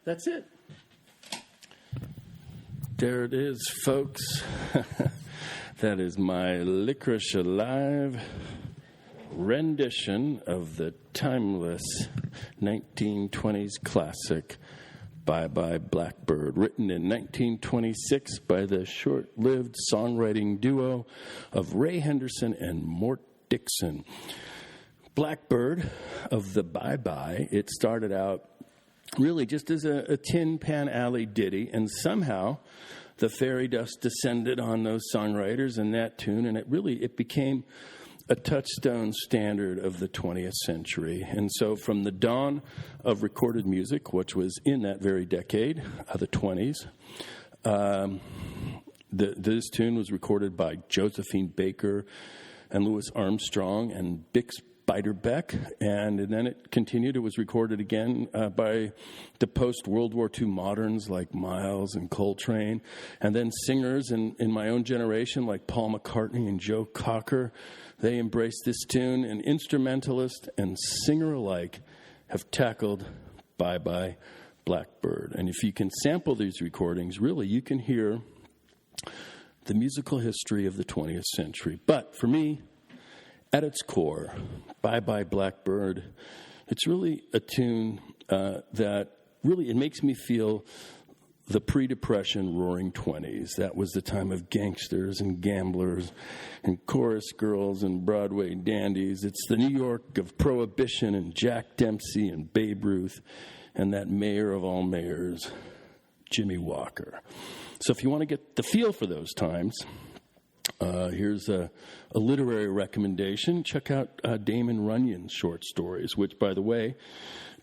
that's it. There it is, folks. That is my Licorice Alive rendition of the timeless 1920s classic Bye Blackbird, written in 1926 by the short-lived songwriting duo of Ray Henderson and Mort Dixon. Blackbird of the Bye, it started out really just as a Tin Pan Alley ditty, and somehow the fairy dust descended on those songwriters and that tune, and it became a touchstone standard of the 20th century. And so from the dawn of recorded music, which was in that very decade, the 20s, this tune was recorded by Josephine Baker and Louis Armstrong and Bix Beiderbecke, and then it continued. It was recorded again by the post-World War II moderns like Miles and Coltrane, and then singers in my own generation like Paul McCartney and Joe Cocker. They embraced this tune, and instrumentalist and singer alike have tackled Bye Blackbird. And if you can sample these recordings, really you can hear the musical history of the 20th century. But for me, at its core, Bye Blackbird, it's really a tune that really, it makes me feel the pre-Depression Roaring Twenties. That was the time of gangsters and gamblers and chorus girls and Broadway dandies. It's the New York of Prohibition and Jack Dempsey and Babe Ruth and that mayor of all mayors, Jimmy Walker. So if you want to get the feel for those times, here's a literary recommendation. Check out Damon Runyon's short stories, which, by the way,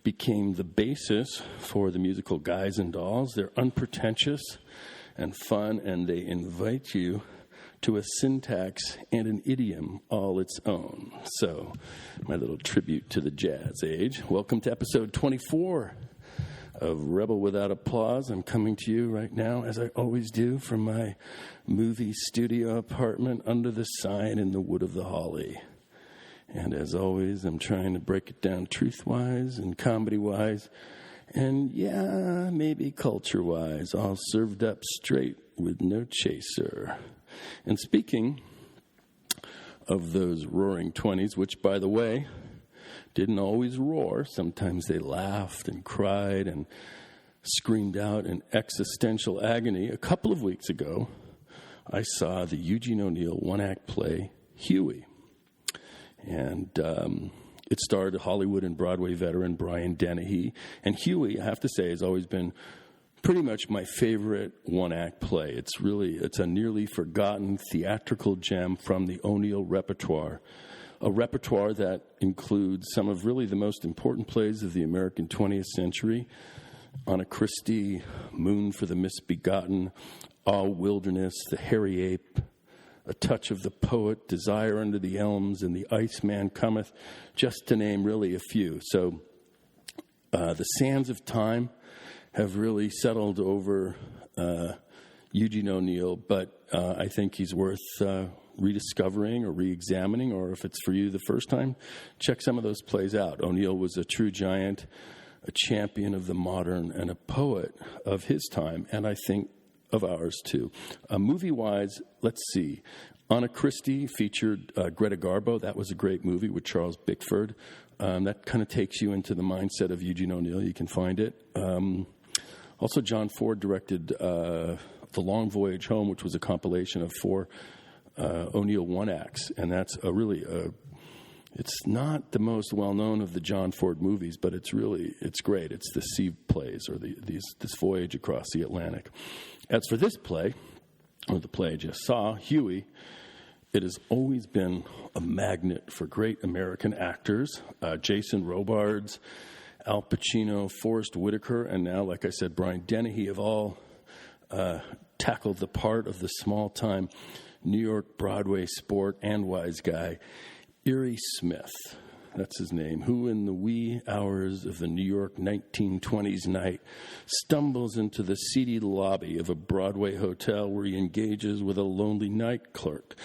became the basis for the musical Guys and Dolls. They're unpretentious and fun, and they invite you to a syntax and an idiom all its own. So, my little tribute to the jazz age. Welcome to episode 24 of Rebel Without Applause. I'm coming to you right now, as I always do, from my movie studio apartment under the sign in the Wood of the Holly. And as always, I'm trying to break it down truth-wise and comedy-wise, and yeah, maybe culture-wise, all served up straight with no chaser. And speaking of those Roaring Twenties, which, by the way, didn't always roar. Sometimes they laughed and cried and screamed out in existential agony. A couple of weeks ago, I saw the Eugene O'Neill one-act play, Hughie. And it starred Hollywood and Broadway veteran Brian Dennehy. And Hughie, I have to say, has always been pretty much my favorite one-act play. It's a nearly forgotten theatrical gem from the O'Neill repertoire. A repertoire that includes some of really the most important plays of the American 20th century. Anna Christie, Moon for the Misbegotten, All Wilderness, The Hairy Ape, A Touch of the Poet, Desire Under the Elms, and The Iceman Cometh, just to name really a few. So the sands of time have really settled over Eugene O'Neill, but I think he's worth rediscovering or re-examining, or if it's for you the first time, check some of those plays out. O'Neill was a true giant, a champion of the modern, and a poet of his time, and I think of ours too. Movie-wise, let's see. Anna Christie featured Greta Garbo. That was a great movie with Charles Bickford. That kind of takes you into the mindset of Eugene O'Neill. You can find it. Also, John Ford directed The Long Voyage Home, which was a compilation of 4 O'Neill one-acts, and that's it's not the most well-known of the John Ford movies, but it's great. It's the sea plays, or this voyage across the Atlantic. As for this play, or the play I just saw, Hughie, it has always been a magnet for great American actors. Jason Robards, Al Pacino, Forrest Whitaker, and now, like I said, Brian Dennehy have all tackled the part of the small-time New York Broadway sport and wise guy, Erie Smith, that's his name, who in the wee hours of the New York 1920s night stumbles into the seedy lobby of a Broadway hotel where he engages with a lonely night clerk.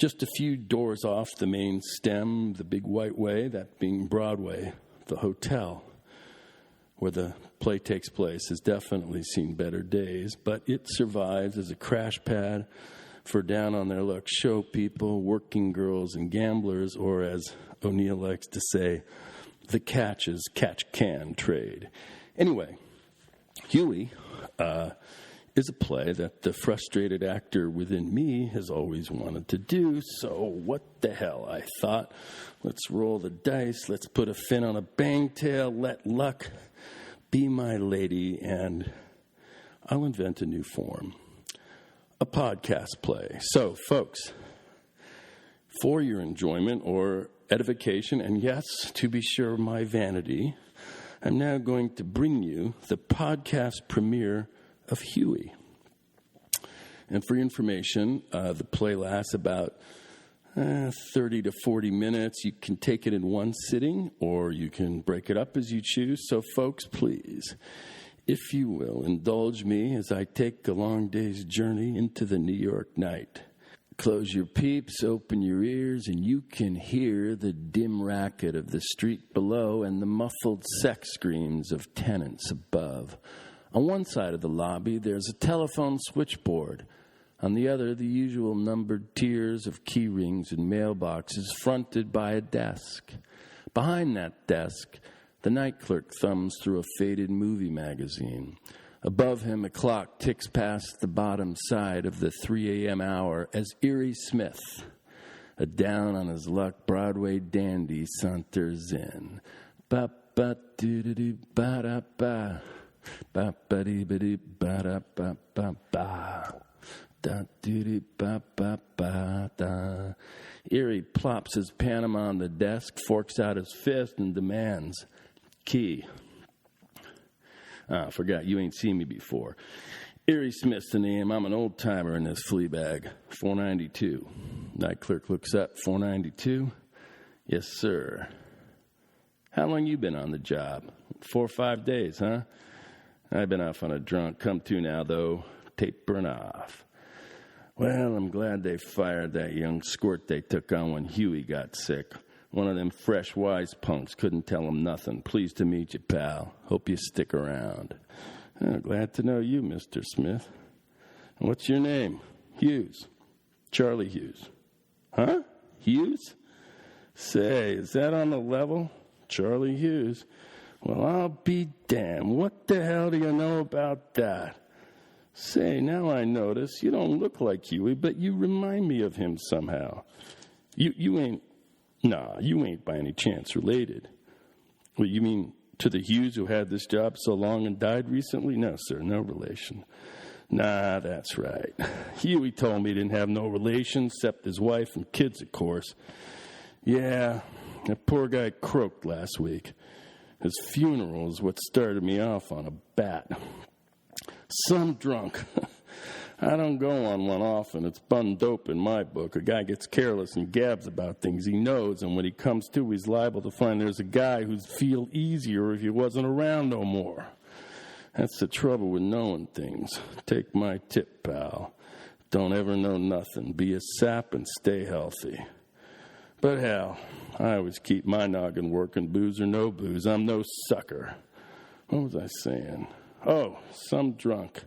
Just a few doors off the main stem, the big white way, that being Broadway, the hotel. where the play takes place, has definitely seen better days, but it survives as a crash pad for down-on-their-luck show people, working girls, and gamblers, or as O'Neill likes to say, the catch-can trade. Anyway, Hughie is a play that the frustrated actor within me has always wanted to do, so what the hell, I thought. Let's roll the dice, let's put a fin on a bangtail, let luck be my lady, and I'll invent a new form. A podcast play. So, folks, for your enjoyment or edification, and yes, to be sure, my vanity, I'm now going to bring you the podcast premiere of Hughie. And for your information, the play lasts about 30 to 40 minutes. You can take it in one sitting, or you can break it up as you choose. So, folks, please, if you will, indulge me as I take a long day's journey into the New York night. Close your peeps, open your ears, and you can hear the dim racket of the street below and the muffled sex screams of tenants above. On one side of the lobby, there's a telephone switchboard. On the other, the usual numbered tiers of key rings and mailboxes fronted by a desk. Behind that desk, the night clerk thumbs through a faded movie magazine. Above him, a clock ticks past the bottom side of the 3 a.m. hour as Erie Smith, a down-on-his-luck Broadway dandy, saunters in. Ba-ba-doo-doo-doo-ba-da-ba. Ba-ba-dee-ba-dee-ba-da-ba-ba-ba. Da-doo-doo-ba-ba-ba-da. Erie plops his Panama on the desk, forks out his fist, and demands, "Key." Forgot, you ain't seen me before. Erie Smith's the name. I'm an old-timer in this flea bag. 492. Night clerk looks up. 492? Yes, sir. How long you been on the job? 4 or 5 days, huh? I've been off on a drunk. Come to now, though. Tapering off. Well, I'm glad they fired that young squirt they took on when Hughie got sick. One of them fresh, wise punks couldn't tell him nothing. Pleased to meet you, pal. Hope you stick around. Glad to know you, Mr. Smith. What's your name? Hughes. Charlie Hughes. Huh? Hughes? Say, is that on the level? Charlie Hughes. Well, I'll be damned. What the hell do you know about that? Say, now I notice you don't look like Hughie, but you remind me of him somehow. You ain't by any chance related. Well, you mean to the Hughes who had this job so long and died recently? No, sir, no relation. Nah, that's right. Hughie told me he didn't have no relation except his wife and kids, of course. Yeah, that poor guy croaked last week. His funeral is what started me off on a bat. Some drunk. I don't go on one often. It's bun dope in my book. A guy gets careless and gabs about things he knows, and when he comes to, he's liable to find there's a guy who'd feel easier if he wasn't around no more. That's the trouble with knowing things. Take my tip, pal. Don't ever know nothing. Be a sap and stay healthy. But hell, I always keep my noggin working, booze or no booze. I'm no sucker. What was I saying? Oh, some drunk.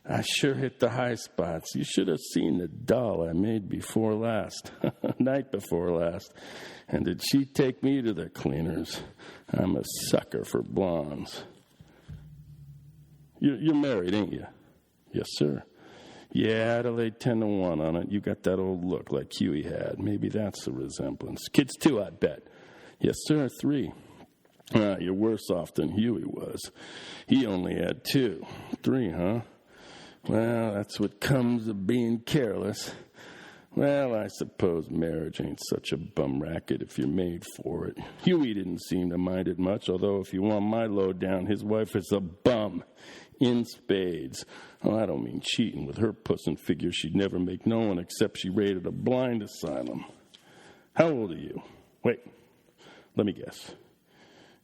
I sure hit the high spots. You should have seen the doll I made before last. Night before last. And did she take me to the cleaners? I'm a sucker for blondes. You're married, ain't you? Yes, sir. Yeah, I'd have laid 10 to 1 on it. You got that old look like Hughie had. Maybe that's the resemblance. Kids, too, I bet. Yes, sir, 3. You're worse off than Hughie was. He only had 2. 3, huh? Well, that's what comes of being careless. Well, I suppose marriage ain't such a bum racket if you're made for it. Hughie didn't seem to mind it much, although if you want my lowdown, his wife is a bum. In spades. Oh, I don't mean cheating with her puss and figure she'd never make no one except she raided a blind asylum. How old are you? Wait, let me guess.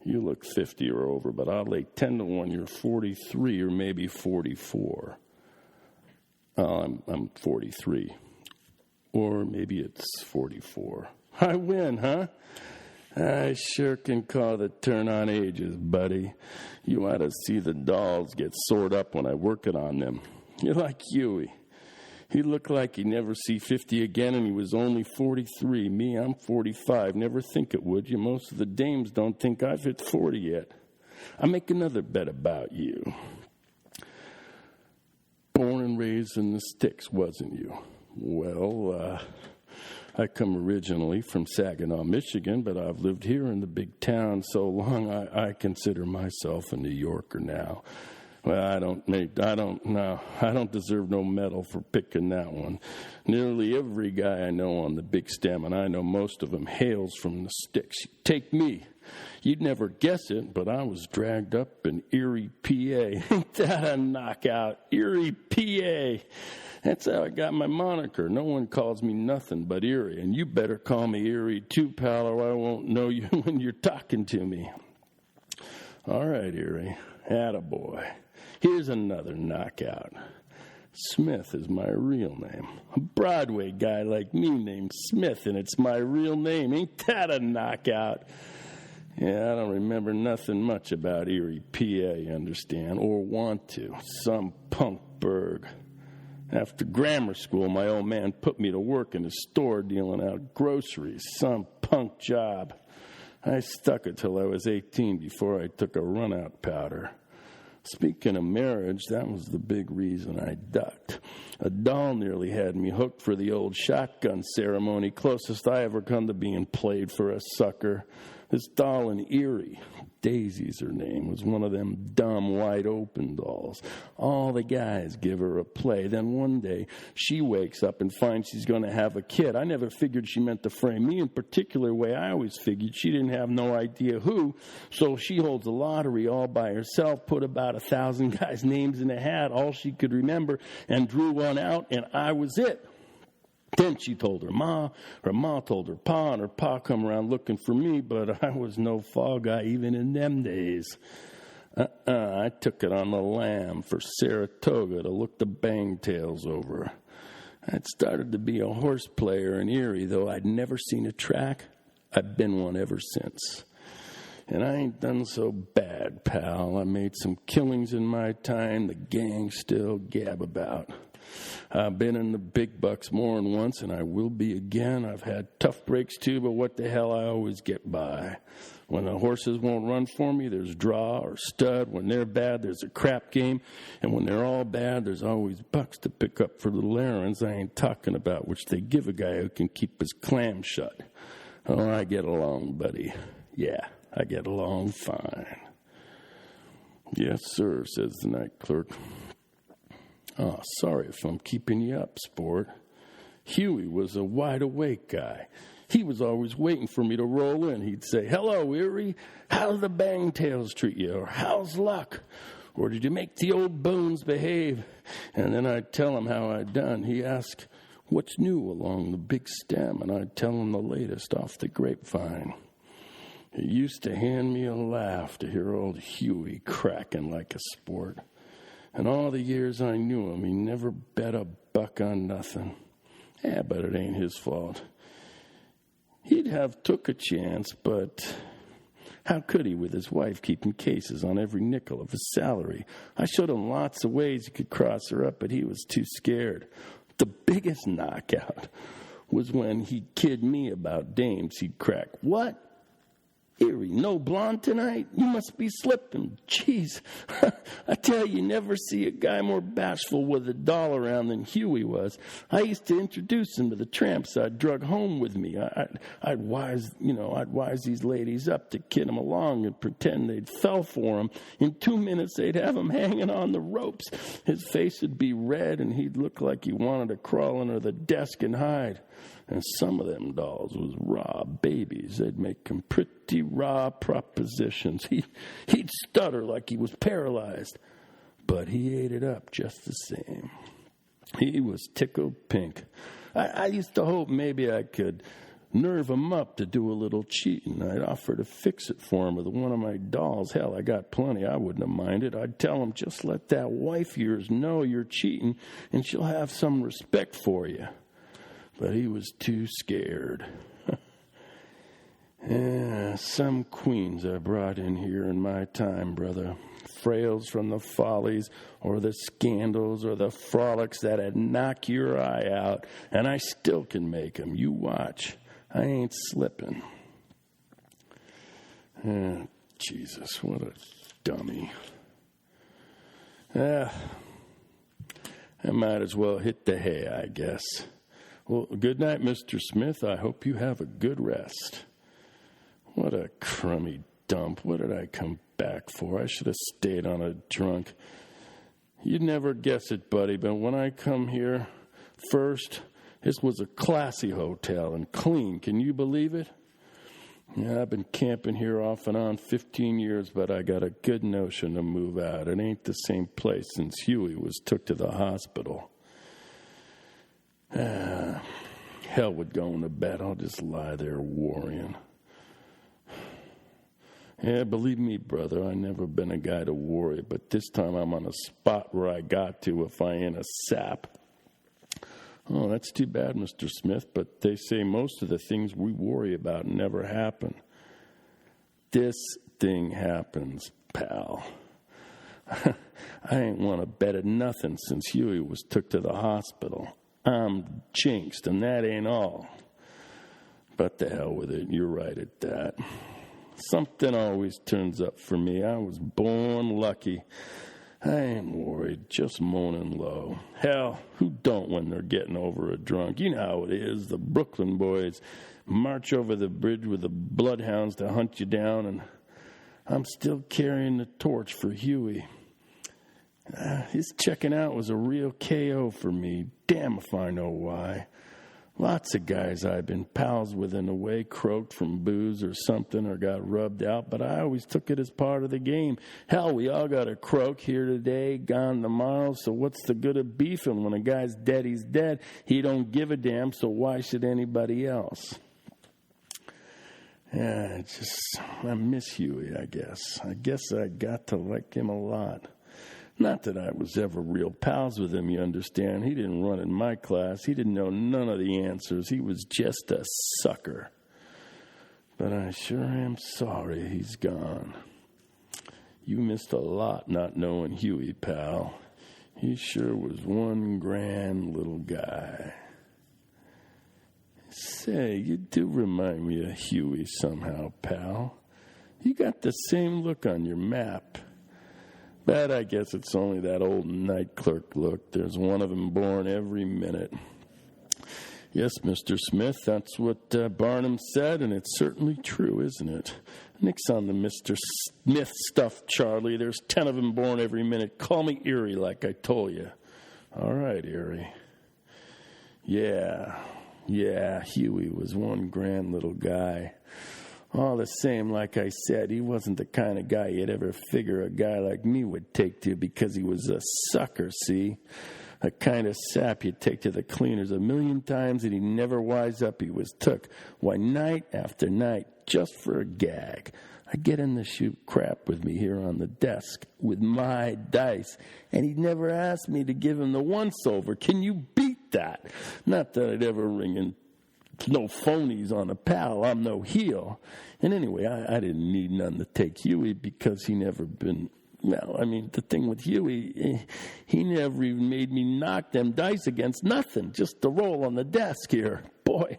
You look 50 or over, but I'll lay 10 to 1 you're 43 or maybe 44. I'm 43. Or maybe it's 44. I win, huh? I sure can call the turn on ages, buddy. You ought to see the dolls get sored up when I work it on them. You're like Hughie. He looked like he'd never see 50 again, and he was only 43. Me, I'm 45. Never think it, would you? Most of the dames don't think I've hit 40 yet. I'll make another bet about you. Born and raised in the sticks, wasn't you? Well, I come originally from Saginaw, Michigan, but I've lived here in the big town so long I consider myself a New Yorker now. Well, I don't deserve no medal for picking that one. Nearly every guy I know on the big stem, and I know most of them, hails from the sticks. Take me. You'd never guess it, but I was dragged up in Erie, PA. Ain't that a knockout? Erie, PA. That's how I got my moniker. No one calls me nothing but Erie, and you better call me Erie too, pal, or I won't know you when you're talking to me. All right, Erie. Attaboy. Here's another knockout. Smith is my real name. A Broadway guy like me named Smith, and it's my real name. Ain't that a knockout? Yeah, I don't remember nothing much about Erie, PA, you understand, or want to. Some punk burg. After grammar school, my old man put me to work in a store dealing out groceries. Some punk job. I stuck it till I was 18 before I took a run-out powder. Speaking of marriage, that was the big reason I ducked. A doll nearly had me hooked for the old shotgun ceremony, closest I ever come to being played for a sucker. This doll in Erie, Daisy's her name, was one of them dumb, wide-open dolls. All the guys give her a play. Then one day, she wakes up and finds she's going to have a kid. I never figured she meant to frame me in particular way. I always figured she didn't have no idea who, so she holds a lottery all by herself, put about 1,000 guys' names in a hat, all she could remember, and drew one out, and I was it. Then she told her ma told her pa, and her pa come around looking for me, but I was no fall guy even in them days. I took it on the lam for Saratoga to look the Bangtails over. I'd started to be a horse player in Erie, though I'd never seen a track. I've been one ever since. And I ain't done so bad, pal. I made some killings in my time the gang still gab about. I've been in the big bucks more than once, and I will be again. I've had tough breaks, too, but what the hell, I always get by. When the horses won't run for me, there's draw or stud. When they're bad, there's a crap game. And when they're all bad, there's always bucks to pick up for little errands I ain't talking about, which they give a guy who can keep his clam shut. Oh, I get along, buddy. Yeah, I get along fine. Yes, sir, says the night clerk. Oh, sorry if I'm keeping you up, sport. Hughie was a wide-awake guy. He was always waiting for me to roll in. He'd say, "Hello, Erie. How do the Bangtails treat you?" Or, "How's luck?" Or, "Did you make the old bones behave?" And then I'd tell him how I'd done. He'd ask, "What's new along the big stem?" And I'd tell him the latest off the grapevine. It used to hand me a laugh to hear old Hughie cracking like a sport. And all the years I knew him, he never bet a buck on nothing. Yeah, but it ain't his fault. He'd have took a chance, but how could he with his wife keeping cases on every nickel of his salary? I showed him lots of ways he could cross her up, but he was too scared. The biggest knockout was when he'd kid me about dames he'd crack. "What? Erie, no blonde tonight? You must be slipping." Jeez, I tell you never see a guy more bashful with a doll around than Hughie was. I used to introduce him to the tramps I'd drug home with me. I'd wise these ladies up to kid them along and pretend they'd fell for him. In 2 minutes, they'd have him hanging on the ropes. His face would be red, and he'd look like he wanted to crawl under the desk and hide. And some of them dolls was raw babies. They'd make him pretty raw propositions. He'd stutter like he was paralyzed. But he ate it up just the same. He was tickled pink. I used to hope maybe I could nerve him up to do a little cheating. I'd offer to fix it for him with one of my dolls. Hell, I got plenty. I wouldn't have minded. I'd tell him, "Just let that wife of yours know you're cheating, and she'll have some respect for you." But he was too scared. Yeah, some queens I brought in here in my time, brother. Frails from the follies or the scandals or the frolics that'd knock your eye out, and I still can make 'em. You watch. I ain't slipping. Jesus, what a dummy. I might as well hit the hay, I guess. Well, good night, Mr. Smith. I hope you have a good rest. What a crummy dump. What did I come back for? I should have stayed on a drunk. You'd never guess it, buddy, but when I come here first, this was a classy hotel and clean. Can you believe it? Yeah, I've been camping here off and on 15 years, but I got a good notion to move out. It ain't the same place since Hughie was took to the hospital. Hell with going to bed. I'll just lie there worrying. Yeah, believe me, brother, I never been a guy to worry, but this time I'm on a spot where I got to if I ain't a sap. Oh, that's too bad, Mr. Smith, but they say most of the things we worry about never happen. This thing happens, pal. I ain't want to bet at nothing since Hughie was took to the hospital. I'm jinxed, and that ain't all. But the hell with it, you're right at that. Something always turns up for me. I was born lucky. I ain't worried, just moaning low. Hell, who don't when they're getting over a drunk? You know how it is. The Brooklyn boys march over the bridge with the bloodhounds to hunt you down, and I'm still carrying the torch for Hughie. His checking out was a real KO for me. Damn if I know why. Lots of guys I've been pals with in a way croaked from booze or something or got rubbed out, but I always took it as part of the game. Hell, we all got a croak here today, gone tomorrow, so what's the good of beefing? When a guy's dead, he's dead. He don't give a damn, so why should anybody else? Yeah, I miss Hughie, I guess. I guess I got to like him a lot. Not that I was ever real pals with him, you understand. He didn't run in my class. He didn't know none of the answers. He was just a sucker. But I sure am sorry he's gone. You missed a lot not knowing Hughie, pal. He sure was one grand little guy. Say, you do remind me of Hughie somehow, pal. You got the same look on your map. But I guess it's only that old night clerk look. There's one of them born every minute. Yes, Mr. Smith, that's what Barnum said, and it's certainly true, isn't it? Nix on the Mr. Smith stuff, Charlie. There's 10 of them born every minute. Call me Erie like I told you. All right, Erie. Yeah, Hughie was one grand little guy. All the same, like I said, he wasn't the kind of guy you'd ever figure a guy like me would take to because he was a sucker, see? A kind of sap you'd take to the cleaners 1,000,000 times and he'd never wise up he was took. Why, night after night, just for a gag. I'd get him to shoot crap with me here on the desk with my dice, and he'd never ask me to give him the once-over. Can you beat that? Not that I'd ever ring in no phonies on a pal. I'm no heel. And anyway, I didn't need none to take Hughie because he never been... Well, I mean, the thing with Hughie, he never even made me knock them dice against nothing, just the roll on the desk here. Boy,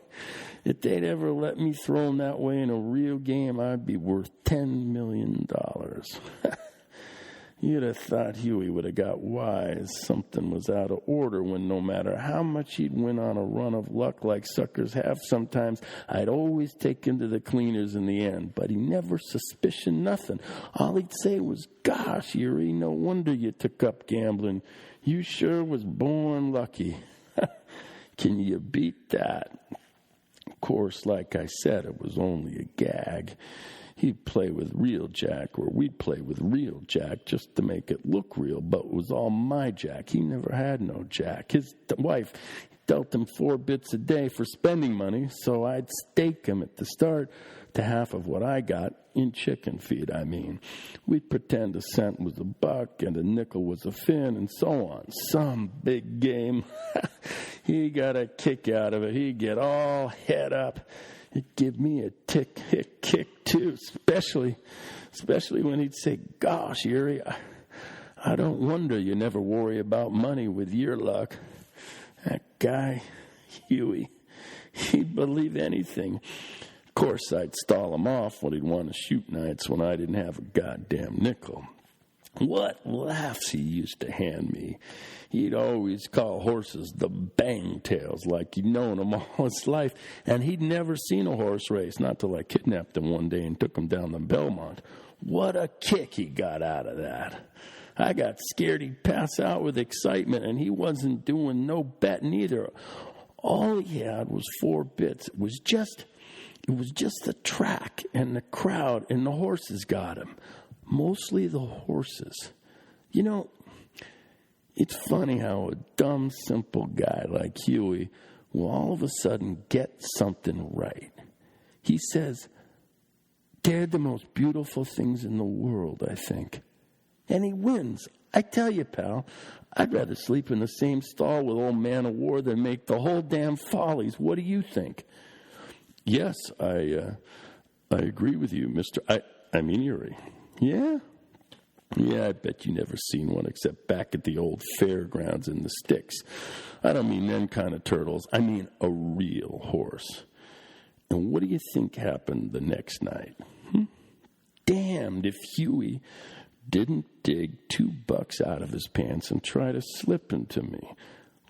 if they'd ever let me throw him that way in a real game, I'd be worth $10 million. You'd have thought Hughie would have got wise. Something was out of order when no matter how much he'd win on a run of luck like suckers have sometimes, I'd always take him to the cleaners in the end. But he never suspicioned nothing. All he'd say was, gosh, Erie, no wonder you took up gambling. You sure was born lucky. Can you beat that? Of course, like I said, it was only a gag. He'd play with real Jack, or we'd play with real Jack just to make it look real, but it was all my Jack. He never had no Jack. His wife dealt him 4 bits a day for spending money, so I'd stake him at the start to half of what I got in chicken feed, I mean. We'd pretend a cent was $1 and a nickel was a fin and so on. Some big game. he got a kick out of it. He'd get all head up. It'd give me a kick too, especially when he'd say, "Gosh, Yuri, I don't wonder you never worry about money with your luck." That guy, Hughie, he'd believe anything. Of course, I'd stall him off when he'd want to shoot nights when I didn't have a goddamn nickel. What laughs he used to hand me. He'd always call horses the Bangtails, like he'd known them all his life. And he'd never seen a horse race, not till I kidnapped him one day and took him down to Belmont. What a kick he got out of that. I got scared he'd pass out with excitement, and he wasn't doing no betting either. All he had was 4 bits. It was just the track and the crowd, and the horses got him. Mostly the horses. You know, it's funny how a dumb, simple guy like Hughie will all of a sudden get something right. He says, "They're the most beautiful things in the world, I think." And he wins. I tell you, pal, I'd rather sleep in the same stall with old Man of War than make the whole damn Follies. What do you think? Yes, I agree with you, Mr. I mean, Yuri. Yeah? Yeah, I bet you never seen one except back at the old fairgrounds in the sticks. I don't mean them kind of turtles. I mean a real horse. And what do you think happened the next night? Damned if Hughie didn't dig $2 out of his pants and try to slip into me.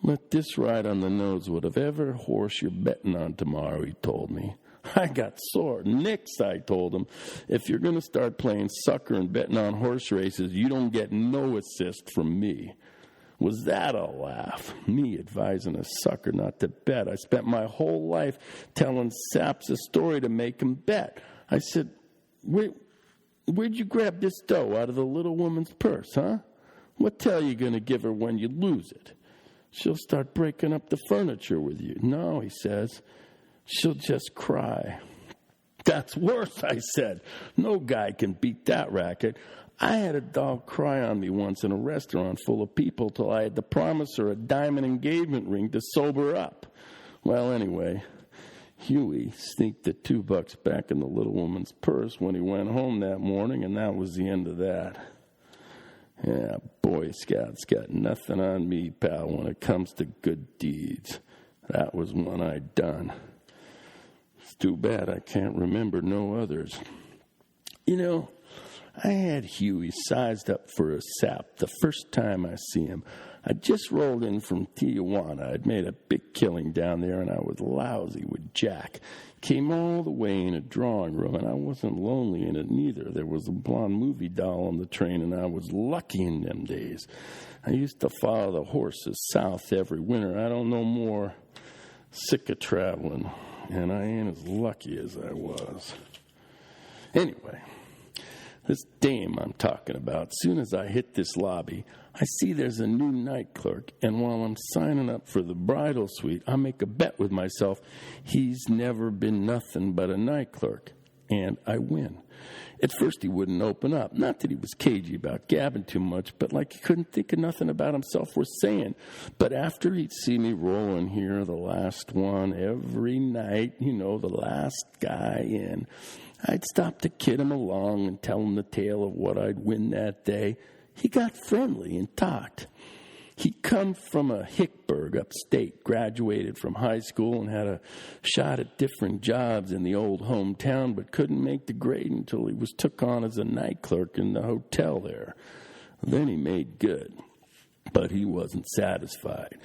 "Let this ride on the nose whatever horse you're betting on tomorrow," he told me. I got sore. "Nix," I told him. "If you're going to start playing sucker and betting on horse races, you don't get no assist from me." Was that a laugh? Me advising a sucker not to bet. I spent my whole life telling saps a story to make him bet. I said, Where'd you grab this dough out of the little woman's purse, huh? What tell you going to give her when you lose it? She'll start breaking up the furniture with you. No, he says, she'll just cry. That's worse, I said. No guy can beat that racket. I had a doll cry on me once in a restaurant full of people till I had to promise her a diamond engagement ring to sober up. Well, anyway, Hughie sneaked the $2 back in the little woman's purse when he went home that morning, and that was the end of that. Yeah, Boy Scouts got nothing on me, pal, when it comes to good deeds. That was one I'd done. It's too bad I can't remember no others. You know, I had Hughie sized up for a sap the first time I see him. I just rolled in from Tijuana. I'd made a big killing down there, and I was lousy with Jack. Came all the way in a drawing room, and I wasn't lonely in it neither. There was a blonde movie doll on the train, and I was lucky in them days. I used to follow the horses south every winter. I don't know more. Sick of traveling, and I ain't as lucky as I was. Anyway, this dame I'm talking about, soon as I hit this lobby, I see there's a new night clerk, and while I'm signing up for the bridal suite, I make a bet with myself he's never been nothing but a night clerk, and I win. At first, he wouldn't open up. Not that he was cagey about gabbing too much, but like he couldn't think of nothing about himself worth saying. But after he'd see me rolling here, the last one every night, you know, the last guy in, I'd stop to kid him along and tell him the tale of what I'd win that day. He got friendly and talked. He come from a Hickburg upstate, graduated from high school and had a shot at different jobs in the old hometown, but couldn't make the grade until he was took on as a night clerk in the hotel there. Then he made good, but he wasn't satisfied.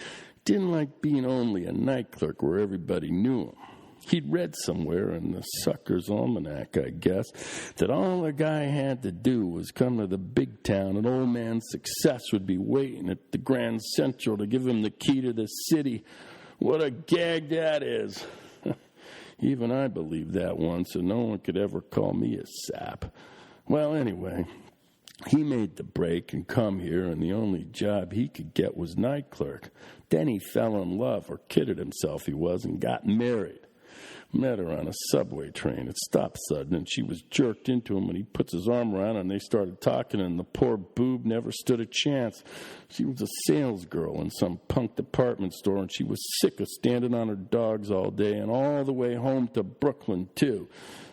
Didn't like being only a night clerk where everybody knew him. He'd read somewhere in the Sucker's Almanac, I guess, that all a guy had to do was come to the big town and old man Success would be waiting at the Grand Central to give him the key to the city. What a gag that is. Even I believed that once, and no one could ever call me a sap. Well, anyway, he made the break and come here, and the only job he could get was night clerk. Then he fell in love, or kidded himself he was, and got married. Met her on a subway train. It stopped sudden, and she was jerked into him, and he puts his arm around her, and they started talking, and the poor boob never stood a chance. She was a salesgirl in some punk department store, and she was sick of standing on her dogs all day and all the way home to Brooklyn, too.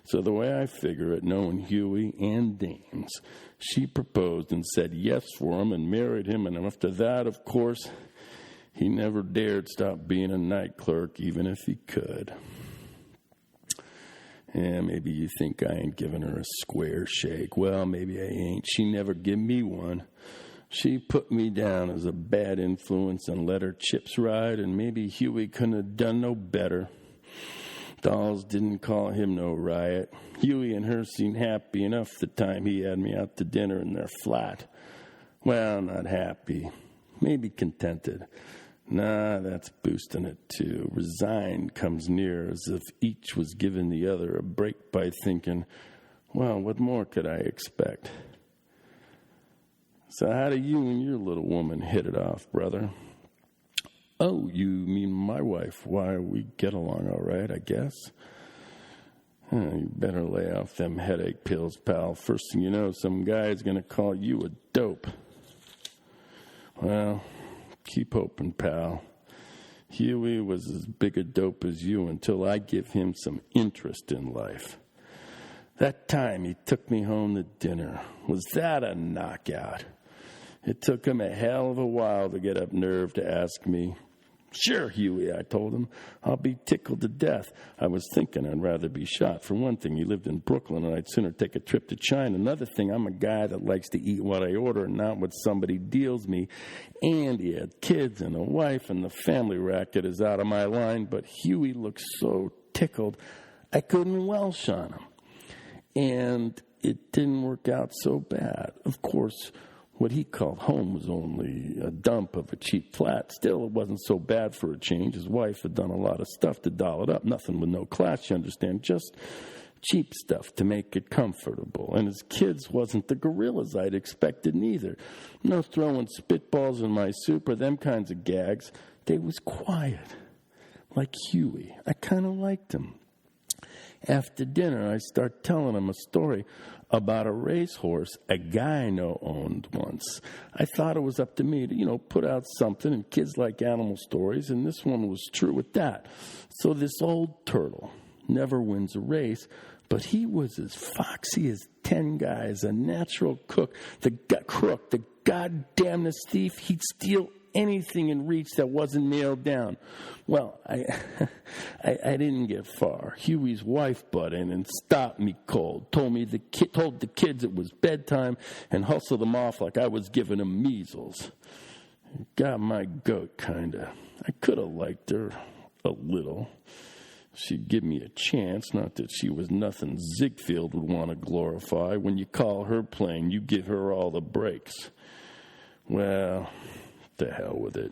So the way I figure it, knowing Hughie and dames, she proposed and said yes for him and married him, and after that, of course, he never dared stop being a night clerk, even if he could. Yeah, maybe you think I ain't giving her a square shake. Well, maybe I ain't. She never give me one. She put me down as a bad influence and let her chips ride, and maybe Hughie couldn't have done no better. Dolls didn't call him no riot. Hughie and her seemed happy enough the time he had me out to dinner in their flat. Well, not happy. Maybe contented. Nah, that's boosting it too. Resigned comes near, as if each was giving the other a break by thinking, well, what more could I expect? So how do you and your little woman hit it off, brother? Oh, you mean my wife? Why, we get along all right, I guess. You better lay off them headache pills, pal. First thing you know, some guy's going to call you a dope. Well, keep hoping, pal. Hughie was as big a dope as you until I give him some interest in life. That time he took me home to dinner. Was that a knockout? It took him a hell of a while to get up nerve to ask me. Sure, Hughie, I told him. I'll be tickled to death. I was thinking I'd rather be shot. For one thing, he lived in Brooklyn, and I'd sooner take a trip to China. Another thing, I'm a guy that likes to eat what I order and not what somebody deals me. And he had kids and a wife, and the family racket is out of my line. But Hughie looked so tickled, I couldn't welsh on him. And it didn't work out so bad. Of course, what he called home was only a dump of a cheap flat. Still, it wasn't so bad for a change. His wife had done a lot of stuff to doll it up. Nothing with no class, you understand. Just cheap stuff to make it comfortable. And his kids wasn't the gorillas I'd expected neither. No throwing spitballs in my soup or them kinds of gags. They was quiet, like Hughie. I kind of liked him. After dinner, I start telling him a story about a racehorse a guy I know owned once. I thought it was up to me to, put out something, and kids like animal stories, and this one was true with that. So this old turtle never wins a race, but he was as foxy as 10 guys, a natural crook, the goddamnest thief. He'd steal anything in reach that wasn't nailed down. Well, I didn't get far. Hughie's wife butt in and stopped me cold. Told the kids it was bedtime and hustled them off like I was giving them measles. Got my goat, kinda. I could have liked her a little. She'd give me a chance, not that she was nothing Ziegfeld would want to glorify. When you call her plain, you give her all the breaks. Well, to hell with it.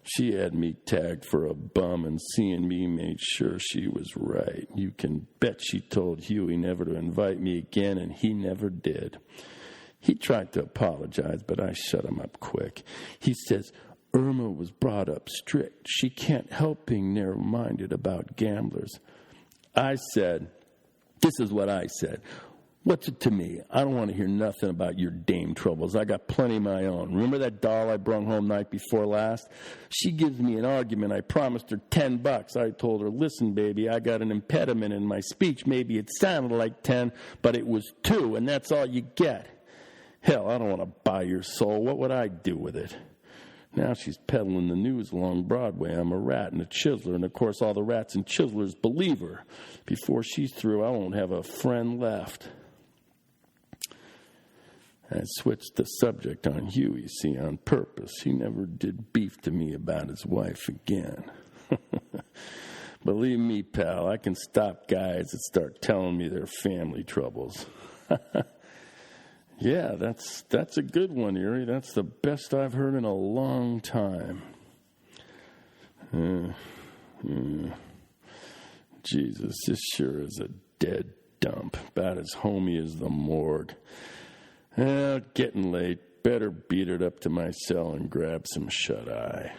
She had me tagged for a bum, and seeing me made sure she was right. You can bet she told Hughie never to invite me again, and he never did. He tried to apologize, but I shut him up quick. He says, Irma was brought up strict. She can't help being narrow-minded about gamblers. I said, this is what I said. What's it to me? I don't want to hear nothing about your dame troubles. I got plenty of my own. Remember that doll I brung home night before last? She gives me an argument. I promised her $10. I told her, listen, baby, I got an impediment in my speech. Maybe it sounded like 10, but it was 2, and that's all you get. Hell, I don't want to buy your soul. What would I do with it? Now she's peddling the news along Broadway. I'm a rat and a chiseler, and of course all the rats and chiselers believe her. Before she's through, I won't have a friend left. I switched the subject on Hughie, see, on purpose. He never did beef to me about his wife again. Believe me, pal, I can stop guys that start telling me their family troubles. Yeah, that's a good one, Erie. That's the best I've heard in a long time. Jesus, this sure is a dead dump. About as homey as the morgue. Getting late. Better beat it up to my cell and grab some shut-eye.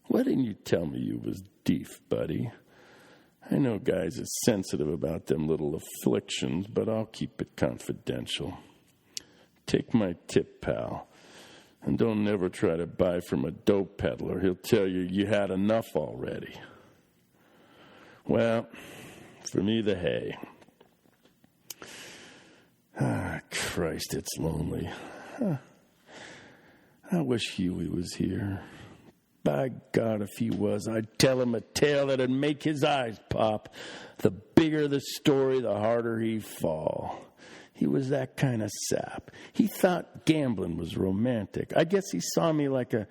Why didn't you tell me you was deaf, buddy? I know guys is sensitive about them little afflictions, but I'll keep it confidential. Take my tip, pal, and don't never try to buy from a dope peddler. He'll tell you you had enough already. Well, for me, the hay. Ah, Christ, it's lonely. I wish Hughie was here. By God, if he was, I'd tell him a tale that'd make his eyes pop. The bigger the story, the harder he'd fall. He was that kind of sap. He thought gambling was romantic. I guess he saw me like a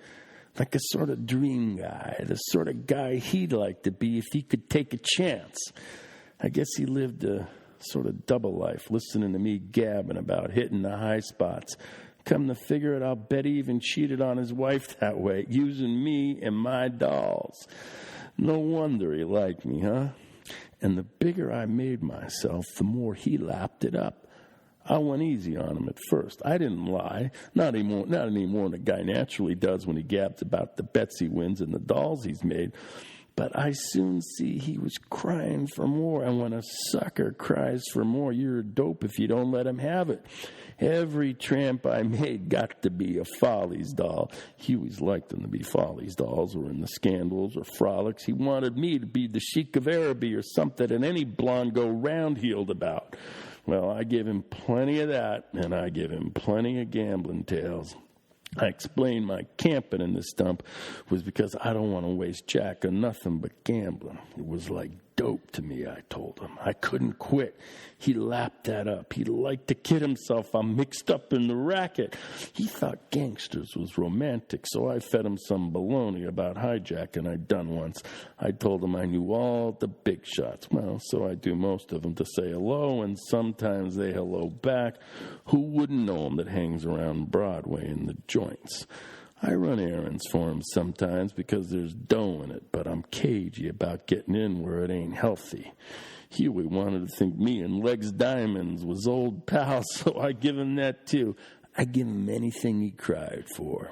sort of dream guy, the sort of guy he'd like to be if he could take a chance. I guess he lived a sort of double life, listening to me gabbing about hitting the high spots. Come to figure it, I'll bet he even cheated on his wife that way, using me and my dolls. No wonder he liked me, huh? And the bigger I made myself, the more he lapped it up. I went easy on him at first. I didn't lie. Not any more than a guy naturally does when he gabs about the bets he wins and the dolls he's made. But I soon see he was crying for more. And when a sucker cries for more, you're a dope if you don't let him have it. Every tramp I made got to be a Follies doll. He always liked them to be Follies dolls or in the scandals or frolics. He wanted me to be the Sheik of Araby or something that any blonde go round-heeled about. Well, I gave him plenty of that, and I gave him plenty of gambling tales. I explained my camping in this dump was because I don't want to waste Jack on nothing but gambling. It was like dope to me, I told him. I couldn't quit. He lapped that up. He liked to kid himself I'm mixed up in the racket. He thought gangsters was romantic, so I fed him some baloney about hijacking I'd done once. I told him I knew all the big shots. Well, so I do most of them to say hello, and sometimes they hello back. Who wouldn't know him that hangs around Broadway in the joints? I run errands for him sometimes because there's dough in it, but I'm cagey about getting in where it ain't healthy. Hughie wanted to think me and Legs Diamonds was old pals, so I give him that too. I give him anything he cried for.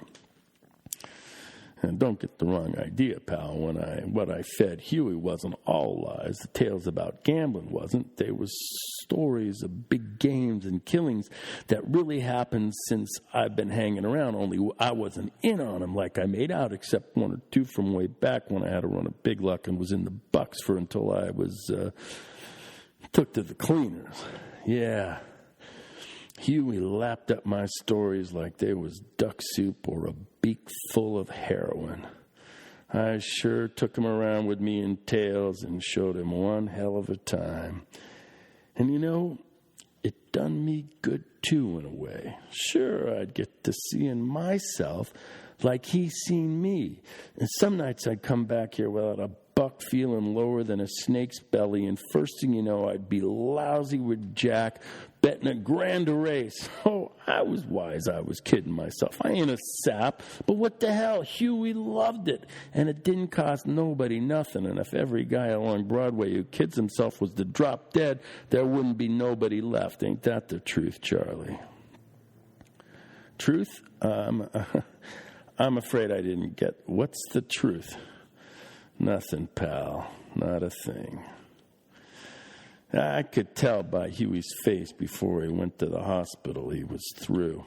And don't get the wrong idea, pal. What I fed Hughie wasn't all lies. The tales about gambling wasn't. They was stories of big games and killings that really happened since I've been hanging around, only I wasn't in on them like I made out, except one or two from way back when I had to run a big luck and was in the bucks for until I was took to the cleaners. Yeah. Hughie lapped up my stories like they was duck soup or a beak full of heroin. I sure took him around with me in tales and showed him one hell of a time. And you know, it done me good too in a way. Sure, I'd get to seeing myself like he seen me. And some nights I'd come back here without a buck feeling lower than a snake's belly, and first thing you know, I'd be lousy with Jack, betting a grand race. Oh, I was wise. I was kidding myself. I ain't a sap, but what the hell? Hughie loved it, and it didn't cost nobody nothing, and if every guy along Broadway who kids himself was to drop dead, there wouldn't be nobody left. Ain't that the truth, Charlie? Truth? I'm afraid I didn't get. What's the truth? Nothing, pal. Not a thing. I could tell by Hughie's face before he went to the hospital he was through.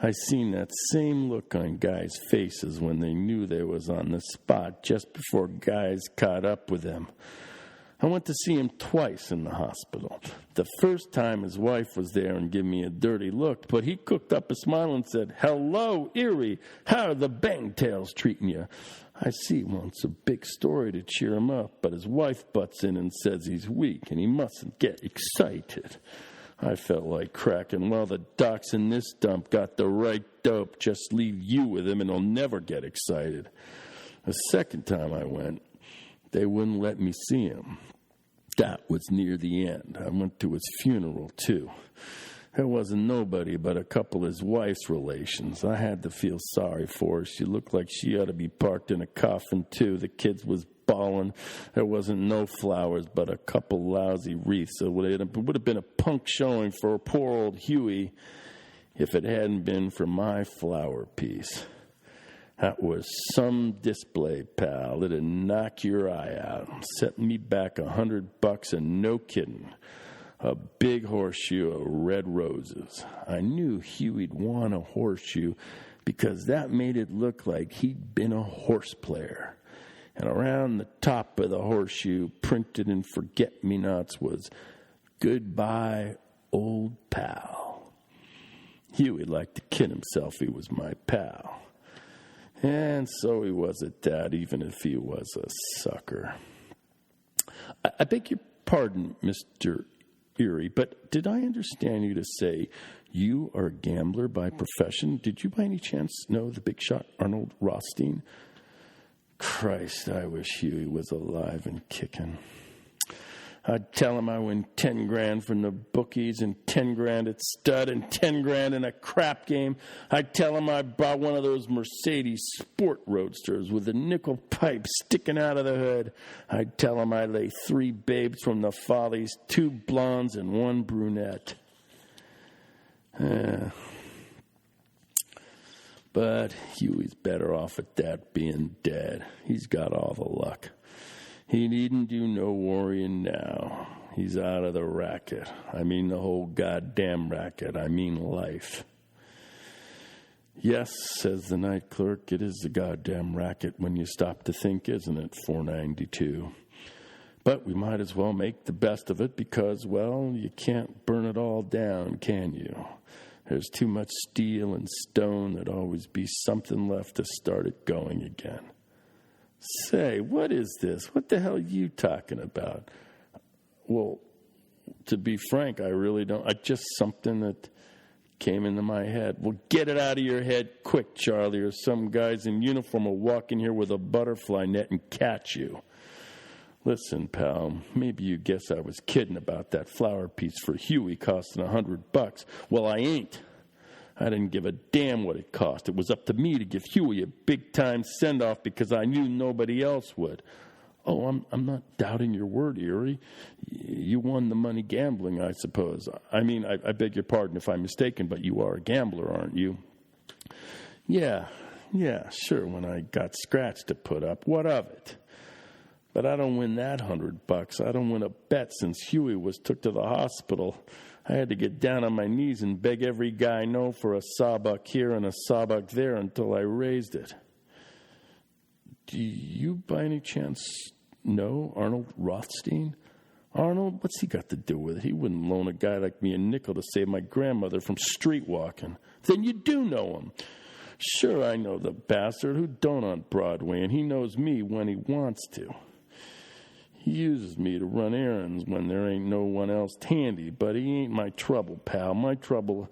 I seen that same look on guys' faces when they knew they was on the spot just before guys caught up with them. I went to see him twice in the hospital. The first time his wife was there and gave me a dirty look, but he cooked up a smile and said, "Hello, Erie. How are the Bangtails treating you?" I see he wants a big story to cheer him up, but his wife butts in and says he's weak and he mustn't get excited. I felt like cracking. Well, the docs in this dump got the right dope. Just leave you with him and he'll never get excited. The second time I went, they wouldn't let me see him. That was near the end. I went to his funeral, too. There wasn't nobody but a couple of his wife's relations. I had to feel sorry for her. She looked like she ought to be parked in a coffin, too. The kids was bawling. There wasn't no flowers but a couple lousy wreaths. It would have been a punk showing for poor old Hughie if it hadn't been for my flower piece. That was some display, pal. It'd knock your eye out. Set me back $100 and no kidding. A big horseshoe of red roses. I knew Hughie'd want a horseshoe because that made it look like he'd been a horse player. And around the top of the horseshoe, printed in forget-me-nots, was, "Goodbye, old pal." Hughie liked to kid himself he was my pal. And so he was at that, even if he was a sucker. I beg your pardon, Mr. Erie, but did I understand you to say you are a gambler by profession? Did you by any chance know the big shot Arnold Rothstein? Christ, I wish Hughie was alive and kicking. I'd tell him I win $10,000 from the bookies and $10,000 at stud and $10,000 in a crap game. I'd tell him I bought one of those Mercedes Sport Roadsters with a nickel pipe sticking out of the hood. I'd tell him I lay 3 babes from the Follies, 2 blondes and 1 brunette. But Hughie's better off at that being dead. He's got all the luck. He needn't do no worrying now. He's out of the racket. I mean the whole goddamn racket. I mean life. Yes, says the night clerk, it is the goddamn racket when you stop to think, isn't it, 492? But we might as well make the best of it because, well, you can't burn it all down, can you? There's too much steel and stone. There'd always be something left to start it going again. Say, what is this? What the hell are you talking about? Well, to be frank, I really don't. Just something that came into my head. Well, get it out of your head quick, Charlie, or some guys in uniform will walk in here with a butterfly net and catch you. Listen, pal, maybe you guess I was kidding about that flower piece for Hughie costing $100. Well, I ain't. I didn't give a damn what it cost. It was up to me to give Hughie a big-time send-off because I knew nobody else would. Oh, I'm not doubting your word, Erie. You won the money gambling, I suppose. I mean, I beg your pardon if I'm mistaken, but you are a gambler, aren't you? Yeah, sure, when I got scratch to put up. What of it? But I don't win that $100. I don't win a bet since Hughie was took to the hospital. I had to get down on my knees and beg every guy I know for a sawbuck here and a sawbuck there until I raised it. Do you by any chance know Arnold Rothstein? Arnold? What's he got to do with it? He wouldn't loan a guy like me a nickel to save my grandmother from street walking. Then you do know him. Sure, I know the bastard. Who don't on Broadway? And he knows me when he wants to. He uses me to run errands when there ain't no one else handy, but he ain't my trouble, pal. My trouble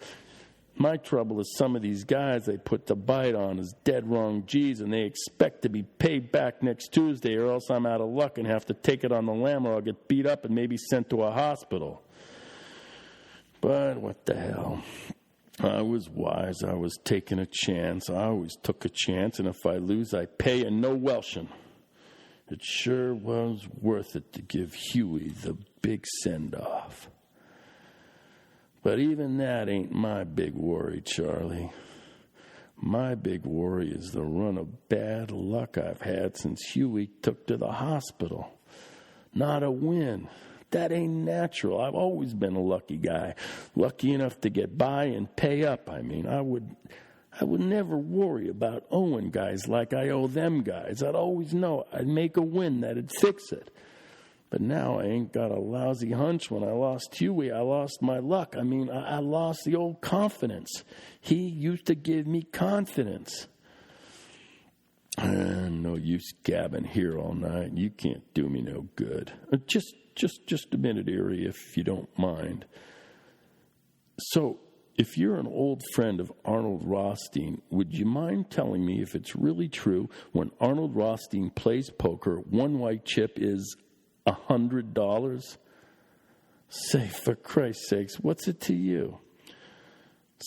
is some of these guys they put the bite on as dead wrong G's, and they expect to be paid back next Tuesday, or else I'm out of luck and have to take it on the lam, or I'll get beat up and maybe sent to a hospital. But what the hell? I was wise. I was taking a chance. I always took a chance, and if I lose, I pay and no welshing. It sure was worth it to give Hughie the big send-off. But even that ain't my big worry, Charlie. My big worry is the run of bad luck I've had since Hughie took to the hospital. Not a win. That ain't natural. I've always been a lucky guy. Lucky enough to get by and pay up. I mean, I would never worry about owing guys like I owe them guys. I'd always know I'd make a win that'd fix it. But now I ain't got a lousy hunch. When I lost Hughie, I lost my luck. I mean, I lost the old confidence. He used to give me confidence. No use gabbing here all night. You can't do me no good. Just a minute, Erie, if you don't mind. So, if you're an old friend of Arnold Rothstein, would you mind telling me if it's really true when Arnold Rothstein plays poker, one white chip is $100? Say, for Christ's sakes, what's it to you?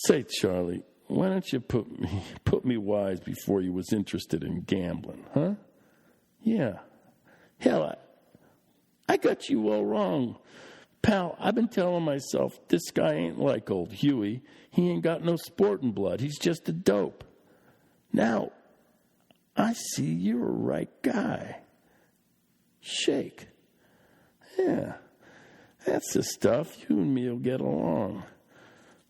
Say, Charlie, why don't you put me wise before you was interested in gambling, huh? Yeah. Hell, I got you all wrong. Pal, I've been telling myself this guy ain't like old Hughie. He ain't got no sporting blood. He's just a dope. Now I see you're a right guy. Shake. Yeah, that's the stuff. You and me will get along.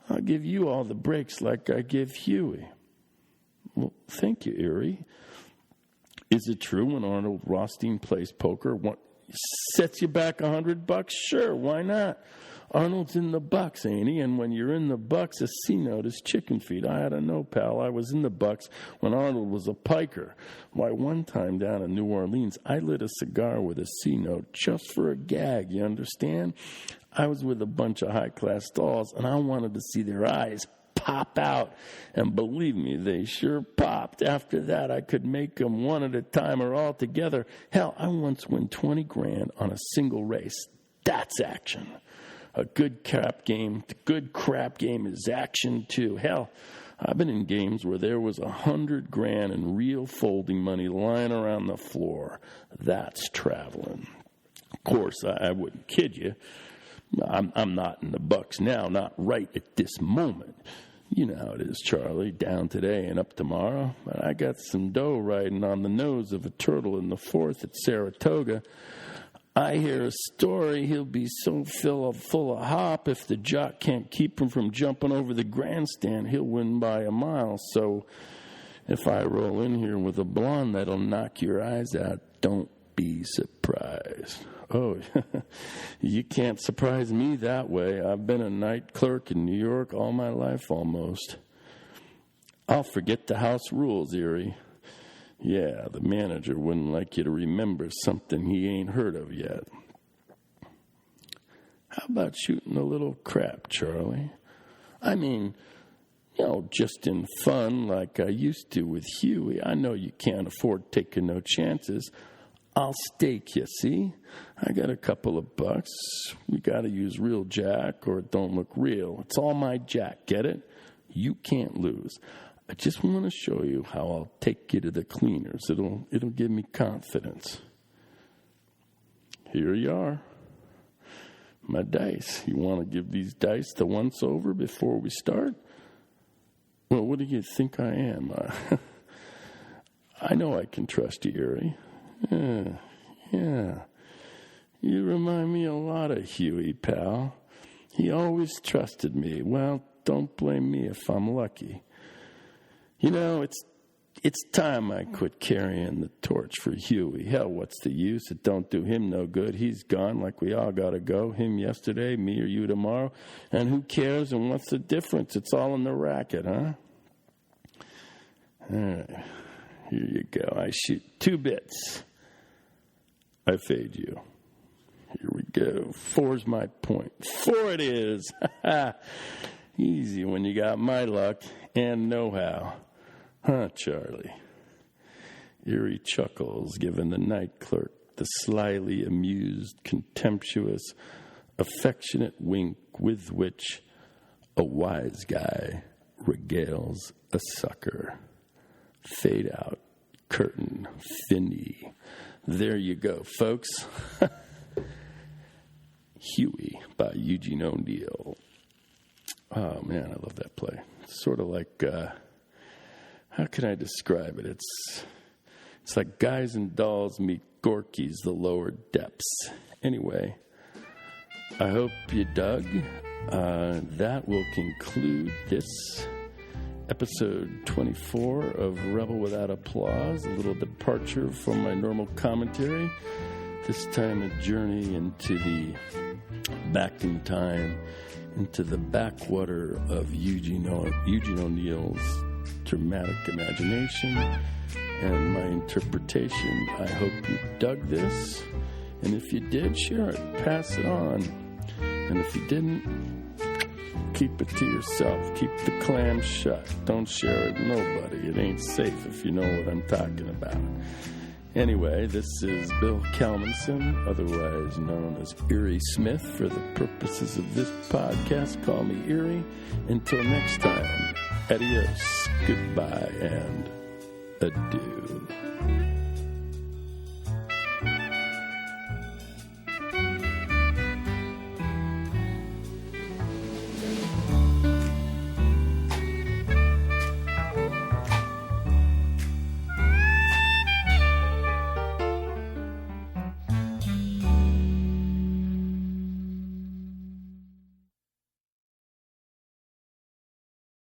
I'll give you all the breaks like I give Hughie. Well, thank you, Erie. Is it true when Arnold Rothstein plays poker, sets you back $100? Sure, why not? Arnold's in the bucks, ain't he? And when you're in the bucks, a C-note is chicken feed. I had to know, pal. I was in the bucks when Arnold was a piker. Why, one time down in New Orleans, I lit a cigar with a C-note just for a gag, you understand? I was with a bunch of high-class dolls, and I wanted to see their eyes pop out. And believe me, they sure popped. After that, I could make them one at a time or all together. Hell, I once won $20,000 on a single race. That's action. A good crap game is action too. Hell, I've been in games where there was $100,000 in real folding money lying around the floor. That's traveling. Of course, I wouldn't kid you. I'm not in the bucks now, not right at this moment. You know how it is, Charlie, down today and up tomorrow. But I got some dough riding on the nose of a turtle in the fourth at Saratoga. I hear a story he'll be so full of hop, if the jock can't keep him from jumping over the grandstand, he'll win by a mile. So if I roll in here with a blonde that'll knock your eyes out, don't be surprised. Oh, you can't surprise me that way. I've been a night clerk in New York all my life almost. I'll forget the house rules, Erie. Yeah, the manager wouldn't like you to remember something he ain't heard of yet. How about shooting a little crap, Charlie? I mean, just in fun like I used to with Hughie. I know you can't afford taking no chances. I'll stake you, see? I got a couple of bucks. We got to use real jack or it don't look real. It's all my jack, get it? You can't lose. I just want to show you how I'll take you to the cleaners. It'll give me confidence. Here you are. My dice. You want to give these dice the once over before we start? Well, what do you think I am? I know I can trust you, Erie. Yeah. You remind me a lot of Hughie, pal. He always trusted me. Well, don't blame me if I'm lucky. It's time I quit carrying the torch for Hughie. Hell, what's the use? It don't do him no good. He's gone like we all got to go. Him yesterday, me or you tomorrow. And who cares and what's the difference? It's all in the racket, huh? All right. Here you go. I shoot 2 bits. I fade you. Here we go. 4's my point. 4 it is. Easy when you got my luck and know-how. Huh, Charlie? Erie chuckles, giving the night clerk the slyly amused, contemptuous, affectionate wink with which a wise guy regales a sucker. Fade out, curtain, finny. There you go, folks. Hughie by Eugene O'Neill. Oh, man, I love that play. It's sort of like, how can I describe it? It's like Guys and Dolls meet Gorky's The Lower Depths. Anyway, I hope you dug. That will conclude this episode 24 of Rebel Without Applause, a little departure from my normal commentary. This time a journey back in time, into the backwater of Eugene O'Neill's dramatic imagination and my interpretation. I hope you dug this, and if you did, share it, pass it on, and if you didn't, keep it to yourself. Keep the clam shut. Don't share it with nobody. It ain't safe if you know what I'm talking about. Anyway, this is Bill Kalmanson, otherwise known as Erie Smith for the purposes of this podcast. Call me Erie. Until next time, adios, goodbye, and adieu.